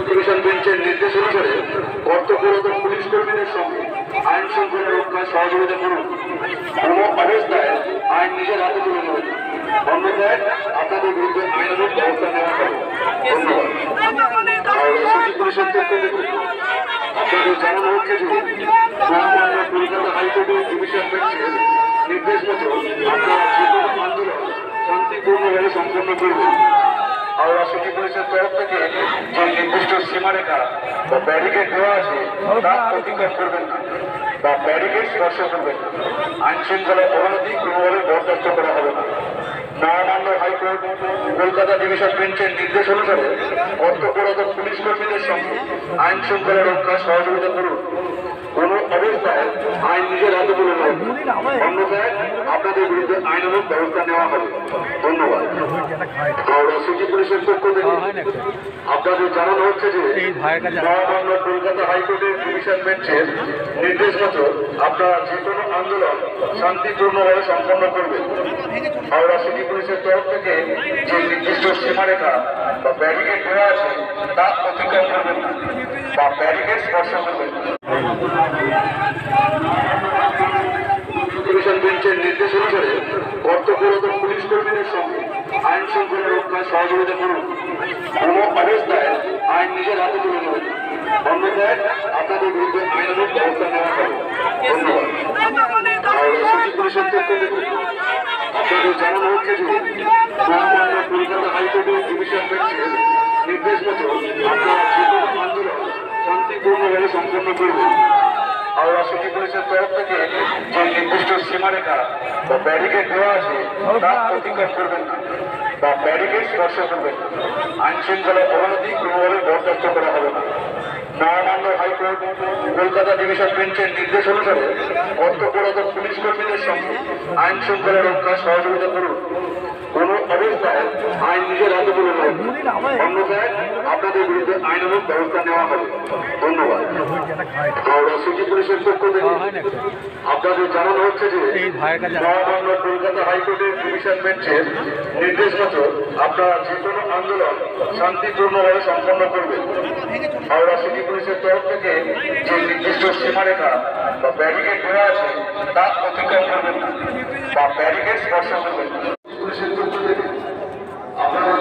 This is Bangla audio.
ডিভিশন বেঞ্চের নির্দেশ অনুসারে কর্তব্যরত পুলিশ কর্মীদের সঙ্গে আইন শৃঙ্খলা রক্ষায় সহযোগিতা করুন। কোনো অবস্থায় আইন নিজের হাতে তুলে নেবেন, অন্যথায় আপনাদের বিরুদ্ধে আইনানুগ ব্যবস্থা নেওয়া হবে। ধন্যবাদ। সিটি পুলিশের পক্ষ থেকে আপনাদের জানানো হচ্ছে যে কলকাতা হাইকোর্টের ডিভিশন বেঞ্চের নির্দেশ মতো আপনারা যে কোনো আন্দোলন শান্তিপূর্ণভাবে সম্পন্ন করবেন। হাওড়া সিটি পুলিশের তরফ থেকে যে নির্দিষ্ট সীমারেখা বা ব্যারিকেড দেওয়া আছে তা অতিক্রম করবেন না বা ব্যারিকেড স্পর্শ করবেন না। আইন শৃঙ্খলা অবনতি কোনোভাবে বরদাস্ত করা হবে না। মহামান্য হাইকোর্ট কলকাতা ডিভিশন বেঞ্চের নির্দেশ অনুসারে কর্তব্যরত পুলিশ কর্মীদের সঙ্গে আইন শৃঙ্খলা রক্ষায় সহযোগিতা করুন। কোনো অবস্থায় আইন নিজের হাতে তুলে নেবেন, অন্যথায় আপনাদের বিরুদ্ধে আইনানুগ ব্যবস্থা নেওয়া হবে। ধন্যবাদ। হাওড়া সিটি পুলিশের পক্ষ থেকে আপনাদের জানানো হচ্ছে যে মহামান্য কলকাতা হাইকোর্টের ডিভিশন বেঞ্চের নির্দেশ মতো আপনারা যে কোনো আন্দোলন শান্তিপূর্ণভাবে সম্পন্ন করবেন। হাওড়া সিটি পুলিশের তরফ থেকে যে নির্দিষ্ট সীমারেখা বা ব্যারিকেড দেওয়া আছে তা অতিক্রম করবেন না বা ব্যারিকেড স্পর্শ করবেন না। ডিভিশন বেঞ্চের নির্দেশ অনুসারে কর্তব্যরত পুলিশ কর্মীদের সঙ্গে আইন শৃঙ্খলা রক্ষায় সহযোগিতা করুন। কোনো অবস্থায় আইন নিজের হাতে তুলে নেবেন, অন্যথায় আপনাদের বিরুদ্ধে আইনানুগ ব্যবস্থা নেওয়া হবে। ধন্যবাদ। সিটি পুলিশের পক্ষ থেকে আপনাদের জানানো হচ্ছে যে মহামান্য কলকাতা হাইকোর্টের ডিভিশন বেঞ্চের নির্দেশ মতো আপনারা যে কোনো আন্দোলন শান্তিপূর্ণভাবে সম্পন্ন করবেন। হাওড়া সিটি পুলিশের তরফ থেকে যে নির্দিষ্ট সীমারেখা বা ব্যারিকেড দেওয়া আছে তা অতিক্রম করবেন না বা ব্যারিকেড স্পর্শ করবেন না। আইন শৃঙ্খলা অবনতি কোনোভাবে বরদাস্ত করা হবে না। মহামান্য হাইকোর্ট কলকাতা ডিভিশন বেঞ্চের নির্দেশ অনুসারে কর্তব্যরত পুলিশ কর্মীদের সঙ্গে আইন শৃঙ্খলা রক্ষায় সহযোগিতা করুন। কোনো অবস্থায় আইন নিজের হাতে তুলে নেবেন, অন্যথায় আপনাদের বিরুদ্ধে আইনানুগ ব্যবস্থা নেওয়া হবে। ধন্যবাদ। হাওড়া সিটি পুলিশের পক্ষ থেকে আপনাদের জানানো হচ্ছে যে মহামান্য কলকাতা হাইকোর্টের ডিভিশন বেঞ্চের নির্দেশ মতো আপনারা যে কোনো আন্দোলন শান্তিপূর্ণভাবে সম্পন্ন করবেন। হাওড়া সিটি পুলিশের তরফ থেকে যে নির্দিষ্ট সীমারেখা বা ব্যারিকেড দেওয়া আছে তা অতিক্রম করবেন না বা ব্যারিকেড স্পর্শ করবেন না। পুলিশের পক্ষ থেকে আপনারা